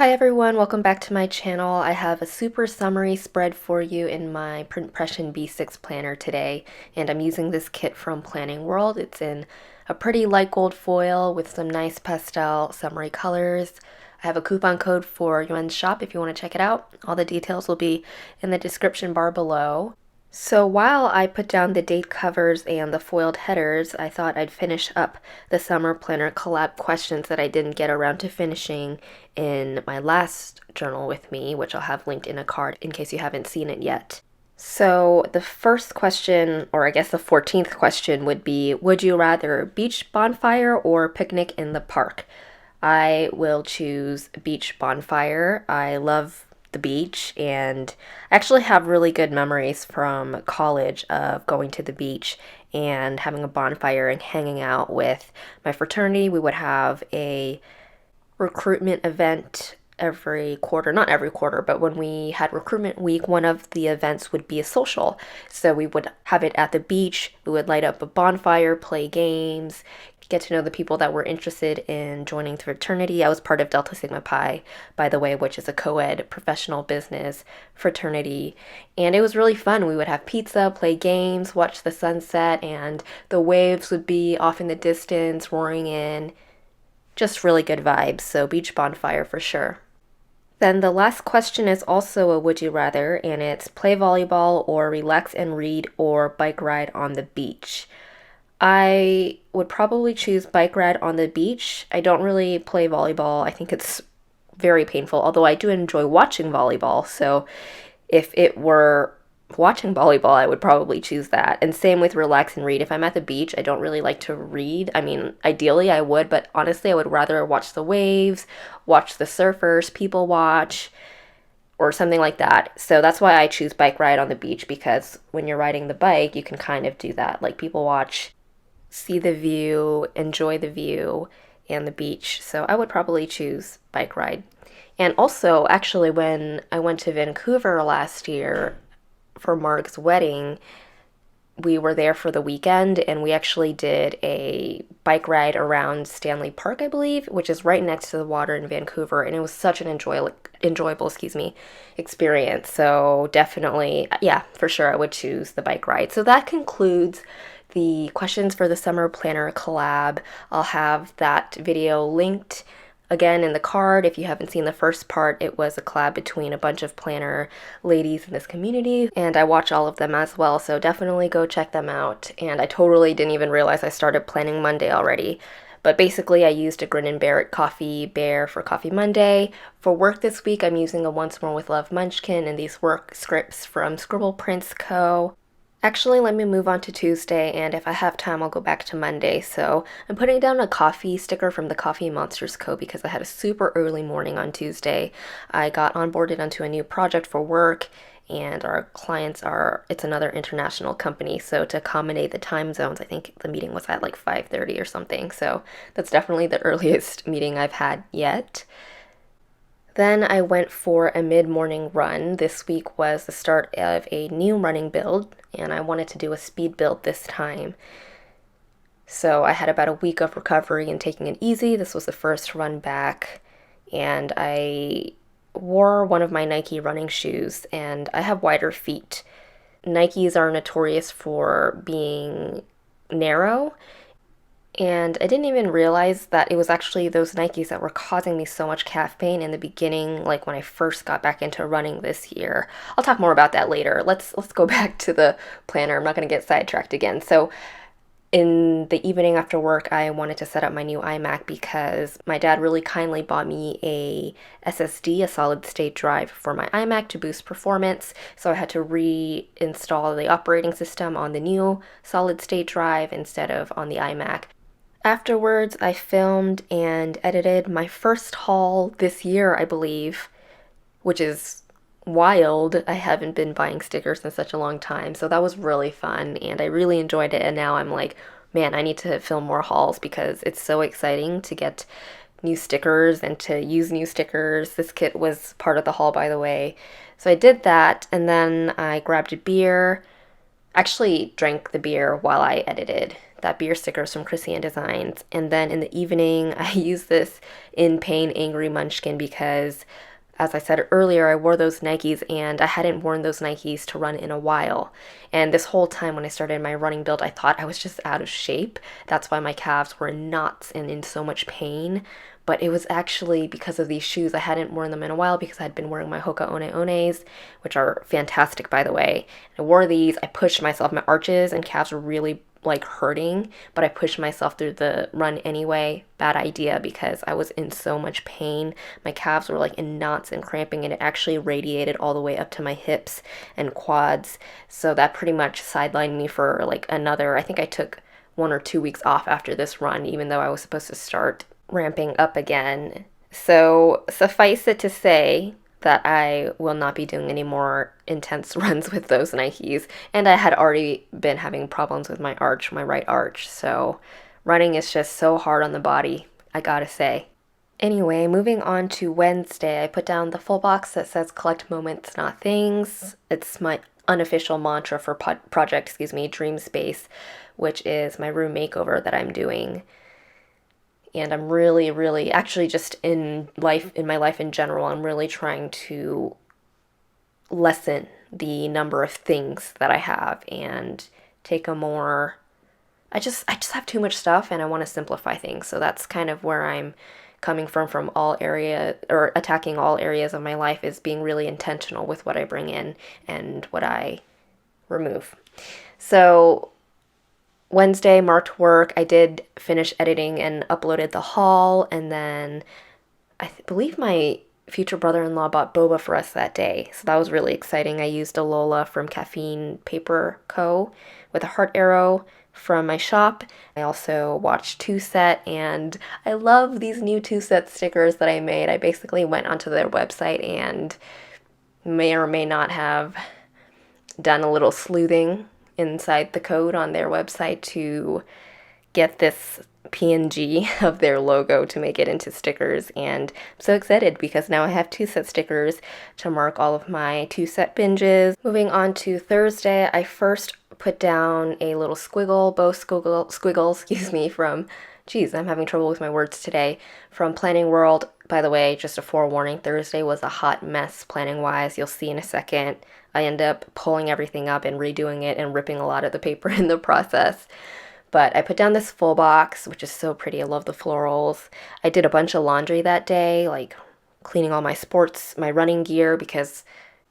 Hi everyone, welcome back to my channel. I have a super summary spread for you in my Printpression B6 planner today, and I'm using this kit from Planning World. It's in a pretty light gold foil with some nice pastel summary colors. I have a coupon code for Yuan's shop if you want to check it out. All the details will be in the description bar below. So while I put down the date covers and the foiled headers, I thought I'd finish up the Summer Planner collab questions that I didn't get around to finishing in my last journal with me, which I'll have linked in a card in case you haven't seen it yet. So the first question, or I guess the 14th question, would be, would you rather beach bonfire or picnic in the park? I will choose beach bonfire. I love the beach, and I actually have really good memories from college of going to the beach and having a bonfire and hanging out with my fraternity. We would have a recruitment event every quarter, not every quarter, but when we had recruitment week, one of the events would be a social. So we would have it at the beach. We would light up a bonfire, play games, get to know the people that were interested in joining the fraternity. I was part of Delta Sigma Pi, by the way, which is a co-ed professional business fraternity. And it was really fun. We would have pizza, play games, watch the sunset, and the waves would be off in the distance, roaring in. Just really good vibes. So beach bonfire for sure. Then the last question is also a would you rather, and it's play volleyball or relax and read or bike ride on the beach. I would probably choose bike ride on the beach. I don't really play volleyball. I think it's very painful, although I do enjoy watching volleyball. So if it were watching volleyball, I would probably choose that. And same with relax and read. If I'm at the beach, I don't really like to read. I mean, ideally I would, but honestly, I would rather watch the waves, watch the surfers, people watch, or something like that. So that's why I choose bike ride on the beach, because when you're riding the bike, you can kind of do that. Like people watch, see the view, enjoy the view and the beach. So I would probably choose bike ride. And also, actually, when I went to Vancouver last year for Mark's wedding, we were there for the weekend and we actually did a bike ride around Stanley Park, I believe, which is right next to the water in Vancouver, and it was such an enjoyable experience. So definitely, yeah, for sure I would choose the bike ride. So that concludes the questions for the Summer Planner collab. I'll have that video linked again in the card. If you haven't seen the first part, it was a collab between a bunch of planner ladies in this community, and I watch all of them as well, so definitely go check them out. And I totally didn't even realize I started planning Monday already. But basically, I used a Grin and Barrett Coffee Bear for Coffee Monday. For work this week, I'm using a Once More with Love Munchkin and these work scripts from Scribble Prints Co. Actually, let me move on to Tuesday, and if I have time, I'll go back to Monday. So I'm putting down a coffee sticker from the Coffee Monsters Co. because I had a super early morning on Tuesday. I got onboarded onto a new project for work, and our clients it's another international company. So to accommodate the time zones, I think the meeting was at like 5:30 or something. So that's definitely the earliest meeting I've had yet. Then I went for a mid-morning run. This week was the start of a new running build, and I wanted to do a speed build this time. So I had about a week of recovery and taking it easy. This was the first run back, and I wore one of my Nike running shoes, and I have wider feet. Nikes are notorious for being narrow, and I didn't even realize that it was actually those Nikes that were causing me so much calf pain in the beginning, like when I first got back into running this year. I'll talk more about that later. Let's go back to the planner. I'm not going to get sidetracked again. So in the evening after work, I wanted to set up my new iMac because my dad really kindly bought me a SSD, a solid state drive for my iMac to boost performance. So I had to reinstall the operating system on the new solid state drive instead of on the iMac. Afterwards, I filmed and edited my first haul this year, I believe, which is wild. I haven't been buying stickers in such a long time, so that was really fun, and I really enjoyed it, and now I'm like, man, I need to film more hauls because it's so exciting to get new stickers and to use new stickers. This kit was part of the haul, by the way. So I did that, and then I grabbed a beer, actually drank the beer while I edited. That beer stickers from EricaGDesigns. And then in the evening, I used this In Pain Angry Munchkin because, as I said earlier, I wore those Nikes and I hadn't worn those Nikes to run in a while. And this whole time when I started my running build, I thought I was just out of shape. That's why my calves were in knots and in so much pain. But it was actually because of these shoes. I hadn't worn them in a while because I'd been wearing my Hoka One Ones, which are fantastic, by the way. I wore these, I pushed myself. My arches and calves were really like hurting, but I pushed myself through the run anyway. Bad idea because I was in so much pain. My calves were like in knots and cramping, and it actually radiated all the way up to my hips and quads. So that pretty much sidelined me for like another, I think I took 1 or 2 weeks off after this run, even though I was supposed to start ramping up again. So suffice it to say that I will not be doing any more intense runs with those Nikes. And I had already been having problems with my arch, my right arch. So running is just so hard on the body, I gotta say. Anyway, moving on to Wednesday, I put down the full box that says collect moments, not things. It's my unofficial mantra for project, Dream Space, which is my room makeover that I'm doing. And I'm really, actually just in my life in general, I'm really trying to lessen the number of things that I have and take a more, I just have too much stuff and I want to simplify things. So that's kind of where I'm coming from all area, or attacking all areas of my life, is being really intentional with what I bring in and what I remove. So Wednesday marked work. I did finish editing and uploaded the haul, and then I believe my future brother-in-law bought boba for us that day, so that was really exciting. I used a Lola from Caffeine Paper Co. with a heart arrow from my shop. I also watched Two Set, and I love these new Two Set stickers that I made. I basically went onto their website and may or may not have done a little sleuthing inside the code on their website to get this PNG of their logo to make it into stickers, and I'm so excited because now I have Two Set stickers to mark all of my Two Set binges. Moving on to Thursday, I first put down a little squiggle from, I'm having trouble with my words today, from Planning World. By the way, just a forewarning, Thursday was a hot mess planning wise. You'll see in a second. I end up pulling everything up and redoing it and ripping a lot of the paper in the process. But I put down this full box, which is so pretty. I love the florals. I did a bunch of laundry that day, like cleaning all my running gear, because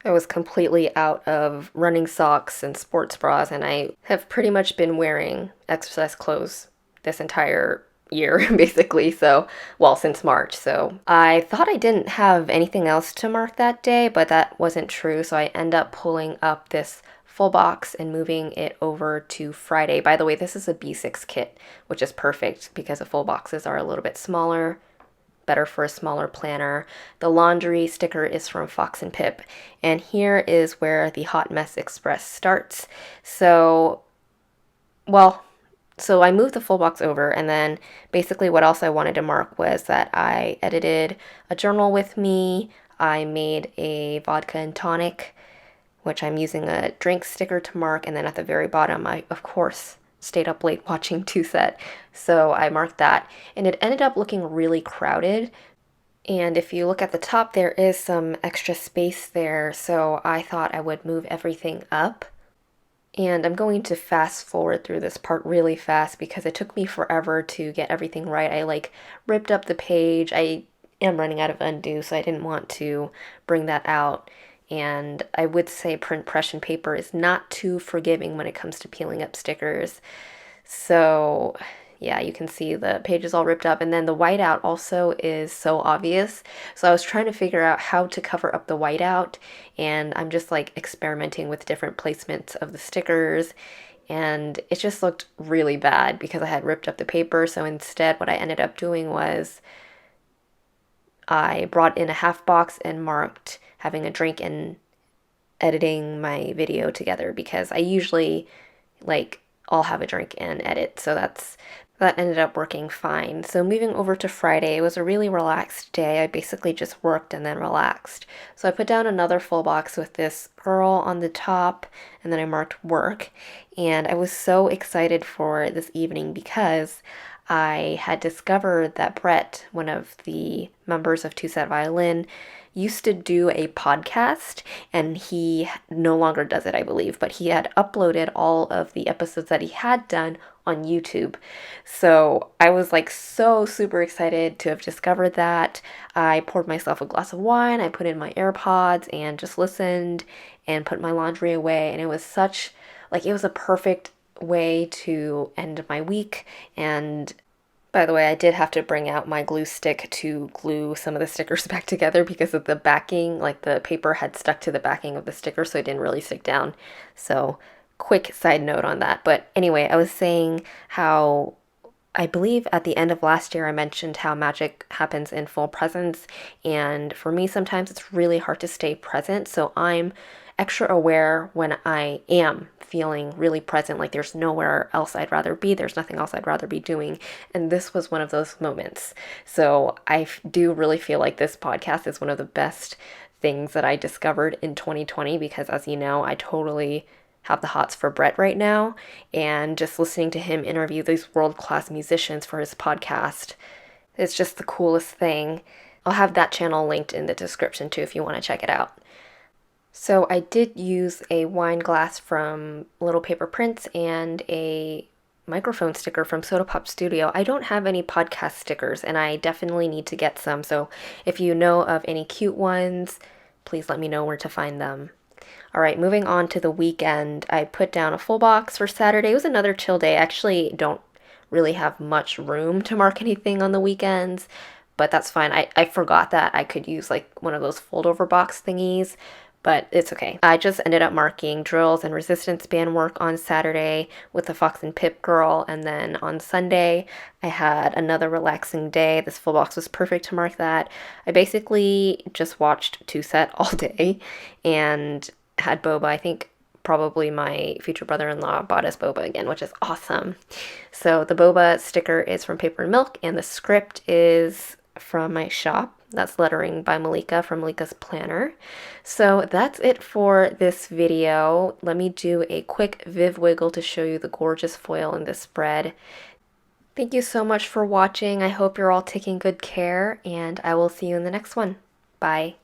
I was completely out of running socks and sports bras, and I have pretty much been wearing exercise clothes this entire year, basically, since March. So I thought I didn't have anything else to mark that day, but that wasn't true, so I end up pulling up this full box and moving it over to Friday. By the way, this is a B6 kit, which is perfect because the full boxes are a little bit smaller, better for a smaller planner. The laundry sticker is from Fox and Pip, and here is where the Hot Mess Express starts. So I moved the full box over, and then basically what else I wanted to mark was that I edited a journal with me. I made a vodka and tonic, which I'm using a drink sticker to mark, and then at the very bottom, I, of course, stayed up late watching Two Set, so I marked that, and it ended up looking really crowded. And if you look at the top, there is some extra space there, so I thought I would move everything up. And I'm going to fast forward through this part really fast because it took me forever to get everything right. I ripped up the page. I am running out of undo, so I didn't want to bring that out. And I would say print press and paper is not too forgiving when it comes to peeling up stickers. So yeah, you can see the page is all ripped up, and then the whiteout also is so obvious. So I was trying to figure out how to cover up the whiteout, and I'm just experimenting with different placements of the stickers, and it just looked really bad because I had ripped up the paper. So instead, what I ended up doing was I brought in a half box and marked having a drink and editing my video together, because I usually I'll have a drink and edit. So that ended up working fine. So moving over to Friday, it was a really relaxed day. I basically just worked and then relaxed. So I put down another full box with this girl on the top, and then I marked work. And I was so excited for this evening because I had discovered that Brett, one of the members of Two Set Violin, used to do a podcast, and he no longer does it, I believe, but he had uploaded all of the episodes that he had done on YouTube. So I was like so super excited to have discovered that. I poured myself a glass of wine, I put in my AirPods and just listened and put my laundry away, and it was it was a perfect way to end my week. And by the way, I did have to bring out my glue stick to glue some of the stickers back together because of the backing, like the paper had stuck to the backing of the sticker, so it didn't really stick down. So, quick side note on that. But anyway, I was saying how I believe at the end of last year I mentioned how magic happens in full presence, and for me sometimes it's really hard to stay present, so I'm extra aware when I am feeling really present, like there's nowhere else I'd rather be, there's nothing else I'd rather be doing, and this was one of those moments. So I do really feel like this podcast is one of the best things that I discovered in 2020 because, as you know, I totally have the hots for Brett right now, and just listening to him interview these world-class musicians for his podcast is just the coolest thing. I'll have that channel linked in the description too if you want to check it out. So I did use a wine glass from Little Paper Prints and a microphone sticker from Soda Pop Studio. I don't have any podcast stickers, and I definitely need to get some, so if you know of any cute ones, please let me know where to find them. Alright, moving on to the weekend, I put down a full box for Saturday. It was another chill day. I actually don't really have much room to mark anything on the weekends, but that's fine. I forgot that I could use like one of those fold over box thingies, but it's okay. I just ended up marking drills and resistance band work on Saturday with the Fox and Pip girl, and then on Sunday I had another relaxing day. This full box was perfect to mark that. I basically just watched Two Set all day and had boba. I think probably my future brother-in-law bought us boba again, which is awesome. So the boba sticker is from Paper and Milk, and the script is from my shop. That's lettering by Malika from Malika's Planner. So that's it for this video. Let me do a quick Viv wiggle to show you the gorgeous foil in this spread. Thank you so much for watching. I hope you're all taking good care, and I will see you in the next one. Bye.